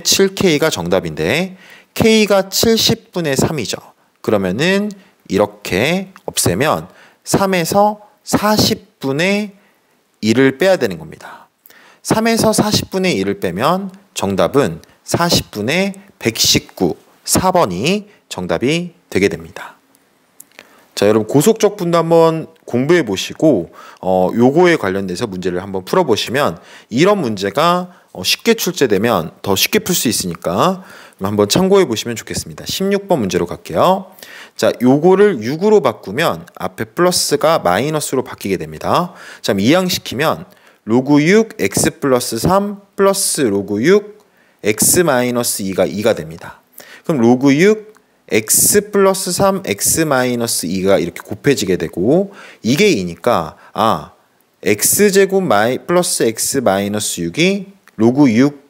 7k가 정답인데 k가 70분의 3이죠. 그러면은 이렇게 없애면 3에서 40분의 1을 빼야 되는 겁니다. 3에서 40분의 1을 빼면 정답은 40분의 119, 4번이 정답이 되게 됩니다. 자, 여러분 고속적분도 한번 공부해 보시고 요거에 관련돼서 문제를 한번 풀어 보시면 이런 문제가 쉽게 출제되면 더 쉽게 풀 수 있으니까 한번 참고해 보시면 좋겠습니다. 16번 문제로 갈게요. 자, 요거를 6으로 바꾸면 앞에 플러스가 마이너스로 바뀌게 됩니다. 자, 이항시키면 로그 6 x 플러스 3 플러스 로그 6 x 마이너스 2가 2가 됩니다. 그럼 로그 6 x 플러스 3 x 마이너스 2가 이렇게 곱해지게 되고 이게 2니까 x제곱 플러스 x 마이너스 6이 로그 6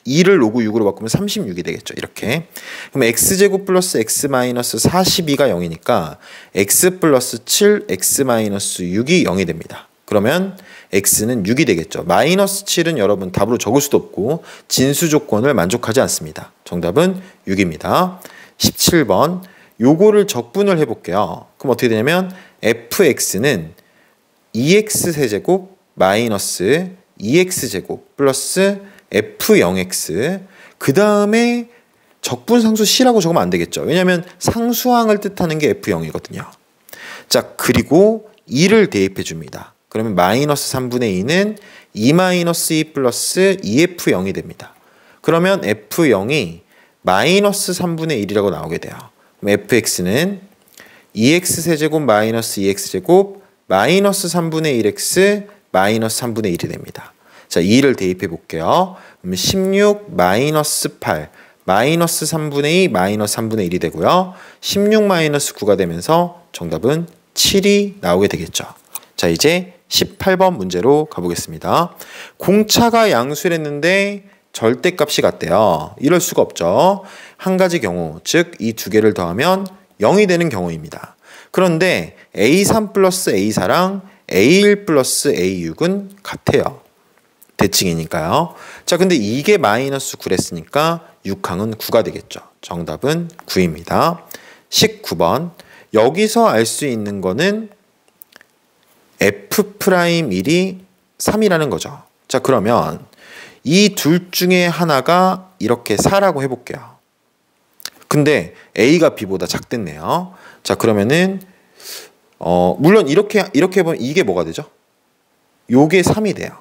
2를 로그 6으로 바꾸면 36이 되겠죠. 이렇게. 그럼 x제곱 플러스 x 마이너스 42가 0이니까 x 플러스 7 x 마이너스 6이 0이 됩니다. 그러면 x는 6이 되겠죠. 마이너스 7은 여러분 답으로 적을 수도 없고 진수 조건을 만족하지 않습니다. 정답은 6입니다. 17번 요거를 적분을 해볼게요. 그럼 어떻게 되냐면 fx는 2x 세제곱 마이너스 2x제곱 플러스 f0x 그 다음에 적분상수 c라고 적으면 안 되겠죠. 왜냐하면 상수항을 뜻하는 게 f0이거든요. 자, 그리고 2를 대입해 줍니다. 그러면 마이너스 3분의 2는 2 마이너스 2 플러스 2f0이 됩니다. 그러면 f0이 마이너스 3분의 1이라고 나오게 돼요. 그럼 fx는 2x 세제곱 마이너스 2x제곱 마이너스 3분의 1x 마이너스 3분의 1이 됩니다. 자, 2를 대입해 볼게요. 그러면 16 마이너스 8 마이너스 3분의 2 마이너스 3분의 1이 되고요. 16 마이너스 9가 되면서 정답은 7이 나오게 되겠죠. 자, 이제 18번 문제로 가보겠습니다. 공차가 양수를 했는데 절대값이 같대요. 이럴 수가 없죠. 한 가지 경우, 즉 이 두 개를 더하면 0이 되는 경우입니다. 그런데 A3 플러스 A4랑 A1 플러스 A6은 같아요. 대칭이니까요. 자, 근데 이게 마이너스 9랬으니까 6항은 9가 되겠죠. 정답은 9입니다. 19번. 여기서 알 수 있는 거는 F'1이 3이라는 거죠. 자, 그러면 이 둘 중에 하나가 이렇게 4라고 해볼게요. 근데 A가 B보다 작댔네요. 자, 그러면은 물론 이렇게 보면 이게 뭐가 되죠? 요게 3이 돼요.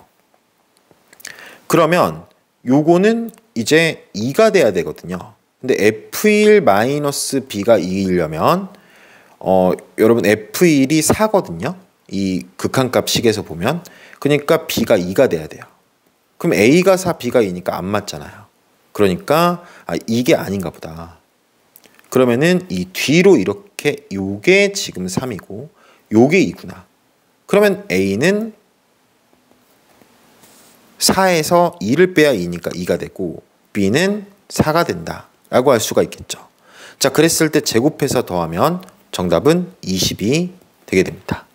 그러면 요거는 이제 2가 돼야 되거든요. 근데 F1-B가 2이려면 여러분 F1이 4거든요. 이 극한값 식에서 보면. 그러니까 B가 2가 돼야 돼요. 그럼 A가 4, B가 2니까 안 맞잖아요. 그러니까 이게 아닌가 보다. 그러면은 이 뒤로 이렇게 요게 지금 3이고 요게 2구나. 그러면 A는 4에서 2를 빼야 2니까 2가 되고 B는 4가 된다 라고 할 수가 있겠죠. 자, 그랬을 때 제곱해서 더하면 정답은 20이 되게 됩니다.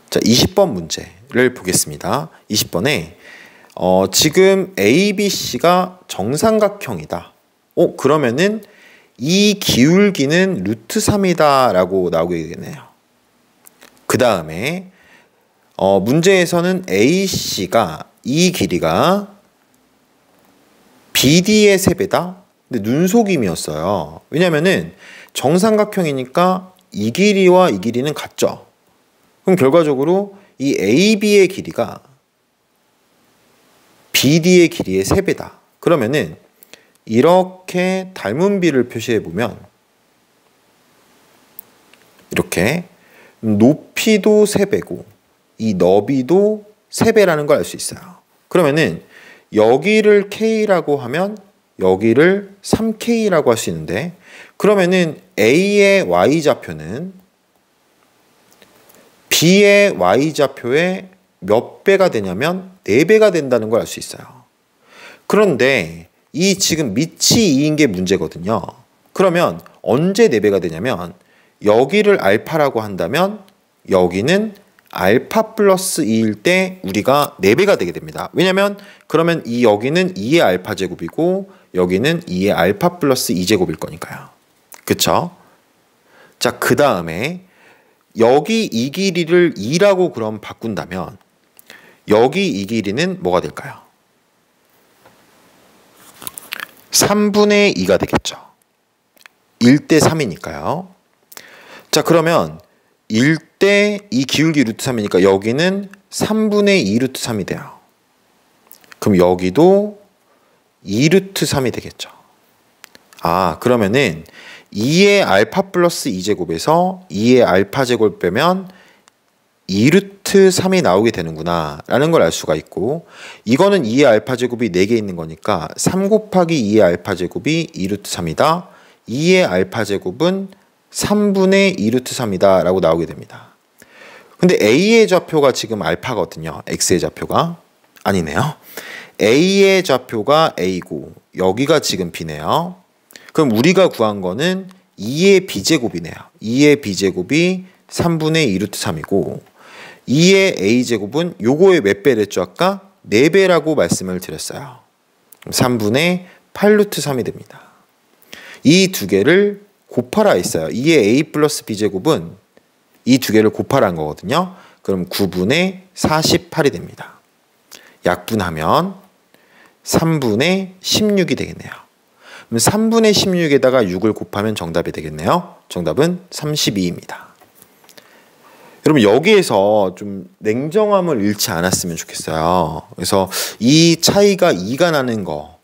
자, 20번 문제를 보겠습니다. 20번에 지금 ABC가 정삼각형이다. 그러면은 이 기울기는 루트 3이다 라고 나오게 되겠네요. 그 다음에 문제에서는 AC가 이 길이가 BD의 3배다. 근데 눈속임이었어요. 왜냐면은 정삼각형이니까 이 길이와 이 길이는 같죠. 그럼 결과적으로 이 AB의 길이가 BD의 길이의 3배다. 그러면은 이렇게 닮은 비를 표시해 보면 이렇게 높이도 3배고 이 너비도 3배라는 걸 알 수 있어요. 그러면은 여기를 K라고 하면 여기를 3K라고 할 수 있는데 그러면은 A의 Y좌표는 B의 Y좌표의 몇 배가 되냐면 4배가 된다는 걸 알 수 있어요. 그런데 이 지금 밑이 2인 게 문제거든요. 그러면 언제 4배가 되냐면 여기를 알파라고 한다면 여기는 알파 플러스 2일 때 우리가 4배가 되게 됩니다. 왜냐면 그러면 이 여기는 2의 알파 제곱이고 여기는 2의 알파 플러스 2제곱일 거니까요. 그쵸? 자, 그 다음에 여기 이 길이를 2라고 그럼 바꾼다면 여기 이 길이는 뭐가 될까요? 3분의 2가 되겠죠. 1대 3이니까요. 자, 그러면 1대 이 기울기 루트 3이니까 여기는 3분의 2 루트 3이 돼요. 그럼 여기도 2 루트 3이 되겠죠. 그러면은 2의 알파 플러스 2제곱에서 2의 알파 제곱 빼면 2 루트 3이 나오게 되는구나 라는 걸 알 수가 있고 이거는 2의 알파 제곱이 4개 있는 거니까 3 곱하기 2의 알파 제곱이 2 루트 3이다. 2의 알파 제곱은 3분의 2 루트 3이다 라고 나오게 됩니다. 근데 A의 좌표가 지금 알파거든요. X의 좌표가 아니네요. A의 좌표가 A고 여기가 지금 B네요. 그럼 우리가 구한 거는 2의 B제곱이네요. 2의 B제곱이 3분의 2 루트 3이고 2의 A제곱은 요거의 몇 배랬죠? 아까 4배라고 말씀을 드렸어요. 3분의 8 루트 3이 됩니다. 이 두 개를 곱하라 했어요. 2의 A 플러스 B제곱은 이 두 개를 곱하라는 거거든요. 그럼 9분의 48이 됩니다. 약분하면 3분의 16이 되겠네요. 그럼 3분의 16에다가 6을 곱하면 정답이 되겠네요. 정답은 32입니다. 여러분 여기에서 좀 냉정함을 잃지 않았으면 좋겠어요. 그래서 이 차이가 2가 나는 거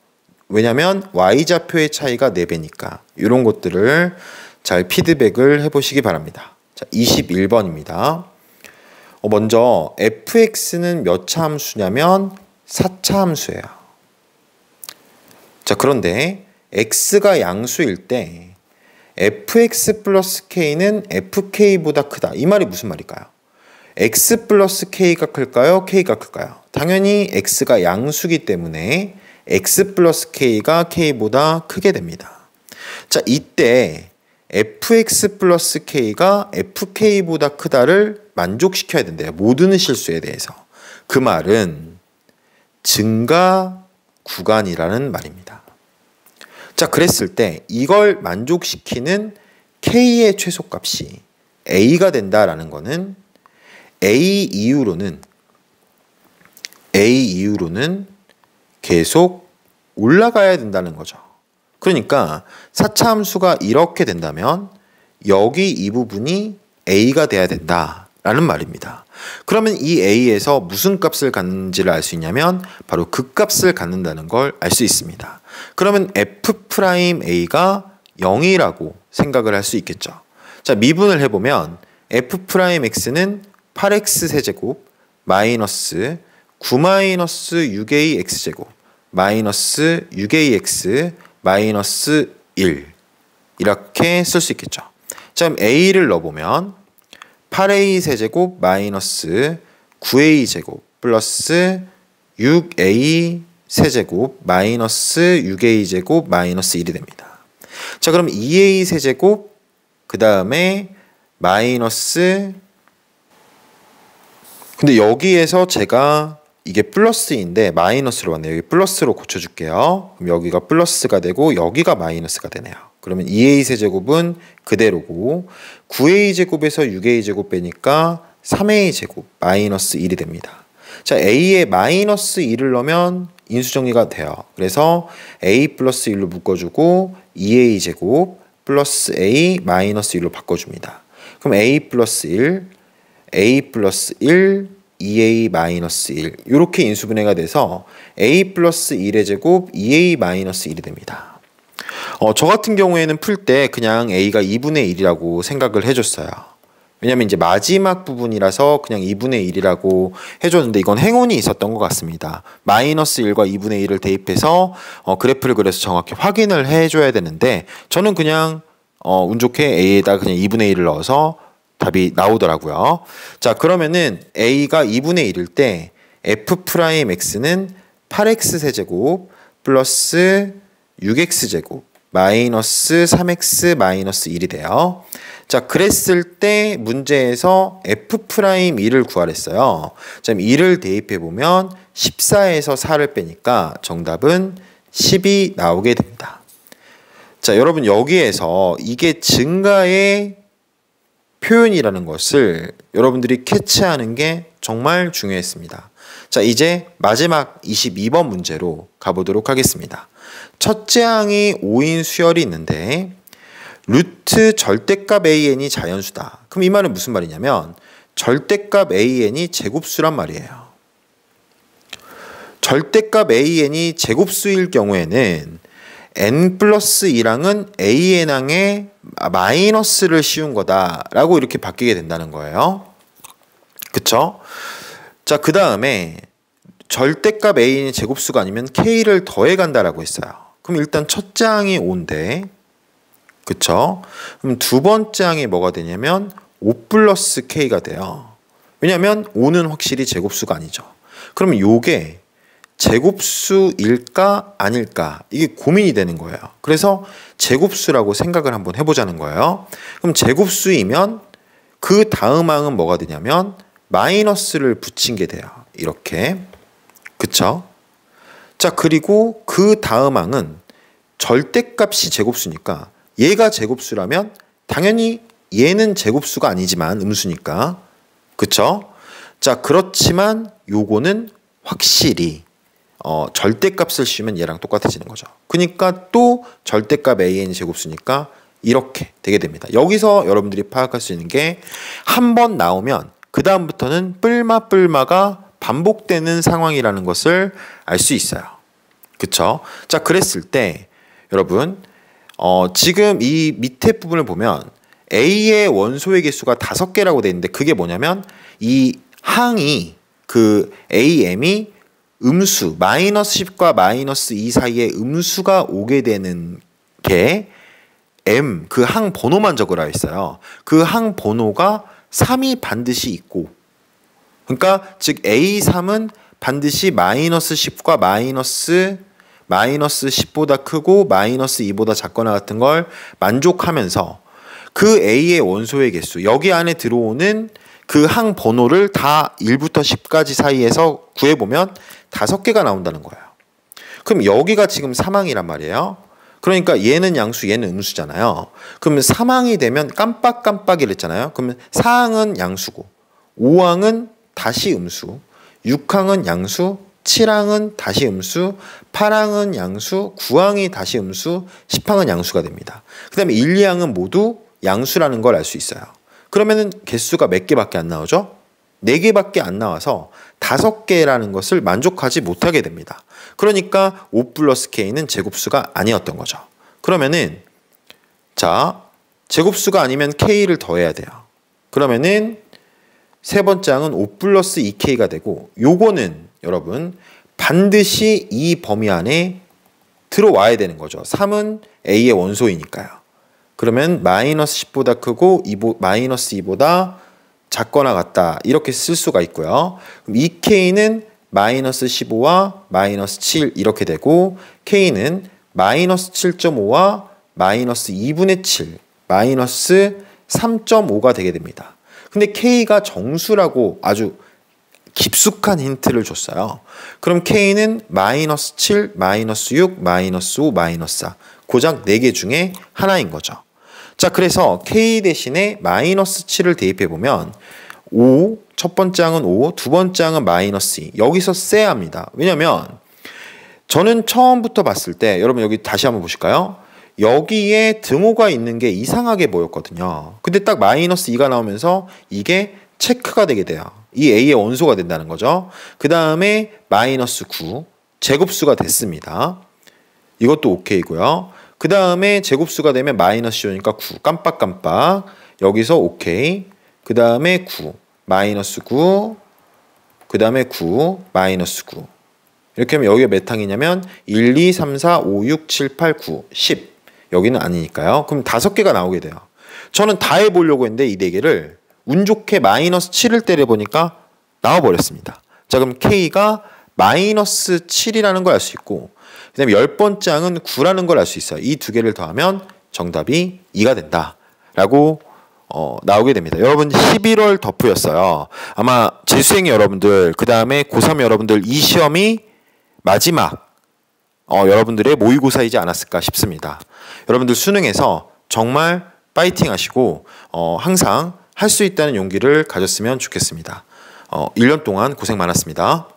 왜냐면 Y좌표의 차이가 4배니까 이런 것들을 잘 피드백을 해보시기 바랍니다. 자, 21번입니다. 먼저 fx는 몇 차 함수냐면 4차 함수예요. 자, 그런데 x가 양수일 때 fx 플러스 k는 fk보다 크다. 이 말이 무슨 말일까요? x 플러스 k가 클까요? k가 클까요? 당연히 x가 양수기 때문에 x 플러스 k가 k보다 크게 됩니다. 자, 이때 fx 플러스 k가 fk보다 크다를 만족시켜야 된대요. 모든 실수에 대해서. 그 말은 증가 구간이라는 말입니다. 자, 그랬을 때 이걸 만족시키는 k의 최소값이 a가 된다라는 거는 a 이후로는 계속 올라가야 된다는 거죠. 그러니까 4차 함수가 이렇게 된다면 여기 이 부분이 a가 돼야 된다라는 말입니다. 그러면 이 a에서 무슨 값을 갖는지를 알 수 있냐면 바로 그 값을 갖는다는 걸 알 수 있습니다. 그러면 f'a가 0이라고 생각을 할 수 있겠죠. 자, 미분을 해보면 f'x는 8x 세제곱 마이너스 9-6ax제곱 마이너스 6ax 마이너스 1 이렇게 쓸 수 있겠죠. 자, 그럼 a를 넣어보면 8a 세제곱 마이너스 9a 제곱 플러스 6a 세제곱 마이너스 6a 제곱 마이너스 1이 됩니다. 자, 그럼 2a 세제곱 그 다음에 마이너스, 근데 여기에서 제가 이게 플러스인데 마이너스로 왔네요. 여기 플러스로 고쳐줄게요. 그럼 여기가 플러스가 되고 여기가 마이너스가 되네요. 그러면 2a 세제곱은 그대로고 9a 제곱에서 6a 제곱 빼니까 3a 제곱 마이너스 1이 됩니다. 자, a에 마이너스 1을 넣으면 인수정리가 돼요. 그래서 a 플러스 1로 묶어주고 2a 제곱 플러스 a 마이너스 1로 바꿔줍니다. 그럼 a 플러스 1, a 플러스 1, 2a 마이너스 1 이렇게 인수분해가 돼서 a 플러스 1의 제곱 2a 마이너스 1이 됩니다. 저 같은 경우에는 풀 때 그냥 a가 2분의 1이라고 생각을 해줬어요. 왜냐면 이제 마지막 부분이라서 그냥 2분의 1이라고 해줬는데 이건 행운이 있었던 것 같습니다. 마이너스 1과 2분의 1을 대입해서 그래프를 그려서 정확히 확인을 해줘야 되는데 저는 그냥 운 좋게 a에다 그냥 2분의 1을 넣어서 답이 나오더라고요. 자, 그러면은 a가 2분의 1일 때 f'x는 8x 세제곱 플러스 6x 제곱 마이너스 3x 마이너스 1이 돼요. 자, 그랬을 때 문제에서 f'1을 구하랬어요. 자, 1을 대입해 보면 14에서 4를 빼니까 정답은 10이 나오게 됩니다. 자, 여러분 여기에서 이게 증가의 표현이라는 것을 여러분들이 캐치하는 게 정말 중요했습니다. 자, 이제 마지막 22번 문제로 가보도록 하겠습니다. 첫째 항이 5인 수열이 있는데 루트 절대값 an이 자연수다. 그럼 이 말은 무슨 말이냐면 절대값 an이 제곱수란 말이에요. 절대값 an이 제곱수일 경우에는 n 플러스 1항은 an항에 마이너스를 씌운 거다라고 이렇게 바뀌게 된다는 거예요. 그쵸? 자, 그 다음에 절대값 a는 제곱수가 아니면 k를 더해간다라고 했어요. 그럼 일단 첫째 항이 5인데 그쵸? 그럼 두 번째 항이 뭐가 되냐면 5 플러스 k가 돼요. 왜냐면 5는 확실히 제곱수가 아니죠. 그러면 요게 제곱수일까 아닐까 이게 고민이 되는 거예요. 그래서 제곱수라고 생각을 한번 해보자는 거예요. 그럼 제곱수이면 그 다음 항은 뭐가 되냐면 마이너스를 붙인 게 돼요. 이렇게. 그쵸? 자, 그리고 그 다음 항은 절대값이 제곱수니까 얘가 제곱수라면 당연히 얘는 제곱수가 아니지만 음수니까. 그쵸? 자, 그렇지만 요거는 확실히 절대값을 씌우면 얘랑 똑같아지는 거죠. 그러니까 또 절대값 an이 제곱수니까 이렇게 되게 됩니다. 여기서 여러분들이 파악할 수 있는 게 한 번 나오면 그 다음부터는 뿔마가 반복되는 상황이라는 것을 알 수 있어요. 그쵸? 자, 그랬을 때 여러분 지금 이 밑에 부분을 보면 a의 원소의 개수가 5개라고 되어 있는데 그게 뭐냐면 이 항이 그 am이 음수 마이너스 10과 마이너스 2 사이에 음수가 오게 되는 게 m 그 항 번호만 적으라 했어요. 그 항 번호가 3이 반드시 있고 그러니까 즉 A3은 반드시 마이너스 10과 마이너스 마이너스 10보다 크고 마이너스 2보다 작거나 같은 걸 만족하면서 그 A의 원소의 개수, 여기 안에 들어오는 그 항 번호를 다 1부터 10까지 사이에서 구해보면 5개가 나온다는 거예요. 그럼 여기가 지금 사망이란 말이에요. 그러니까 얘는 양수, 얘는 음수잖아요. 그러면 사망이 되면 깜빡깜빡이랬잖아요. 그러면 4항은 양수고 5항은 다시 음수, 6항은 양수, 7항은 다시 음수, 8항은 양수, 9항이 다시 음수, 10항은 양수가 됩니다. 그 다음에 1, 2항은 모두 양수라는 걸 알 수 있어요. 그러면은 개수가 몇 개밖에 안 나오죠? 4개밖에 안 나와서 5개라는 것을 만족하지 못하게 됩니다. 그러니까 5 플러스 K는 제곱수가 아니었던 거죠. 그러면은 자, 제곱수가 아니면 K를 더해야 돼요. 그러면은 세 번째 항은 5 플러스 2K가 되고, 요거는 여러분 반드시 이 범위 안에 들어와야 되는 거죠. 3은 A의 원소이니까요. 그러면 마이너스 10보다 크고 마이너스 2보다 작거나 같다, 이렇게 쓸 수가 있고요. 그럼 2K는 마이너스 15와 마이너스 7 이렇게 되고, K는 마이너스 7.5와 마이너스 2분의 7, 마이너스 3.5가 되게 됩니다. 근데 K가 정수라고 아주 깊숙한 힌트를 줬어요. 그럼 K는 마이너스 7, 마이너스 6, 마이너스 5, 마이너스 4. 고작 4개 중에 하나인 거죠. 자, 그래서 K 대신에 마이너스 7을 대입해보면 5, 첫 번째 항은 5, 두 번째 항은 마이너스 2. 여기서 세야 합니다. 왜냐면 저는 처음부터 봤을 때, 여러분 여기 다시 한번 보실까요? 여기에 등호가 있는 게 이상하게 보였거든요. 근데 딱 마이너스 2가 나오면서 이게 체크가 되게 돼요. 이 A의 원소가 된다는 거죠. 그 다음에 마이너스 9, 제곱수가 됐습니다. 이것도 오케이고요. 그 다음에 제곱수가 되면 마이너스 5니까 9, 깜빡깜빡. 여기서 오케이. 그 다음에 9, 마이너스 9, 그 다음에 9, 마이너스 9. 이렇게 하면 여기가 몇 항이냐면 1, 2, 3, 4, 5, 6, 7, 8, 9, 10. 여기는 아니니까요. 그럼 5개가 나오게 돼요. 저는 다 해보려고 했는데 이 4개를 운 좋게 마이너스 7을 때려보니까 나와버렸습니다. 자, 그럼 K가 마이너스 7이라는 걸 알 수 있고, 그 다음에 10번째 항은 9라는 걸 알 수 있어요. 이 2개를 더하면 정답이 2가 된다 라고 나오게 됩니다. 여러분 11월 덮프였어요. 아마 재수생 여러분들, 그 다음에 고3 여러분들, 이 시험이 마지막 여러분들의 모의고사이지 않았을까 싶습니다. 여러분들 수능에서 정말 파이팅 하시고 항상 할 수 있다는 용기를 가졌으면 좋겠습니다. 1년 동안 고생 많았습니다.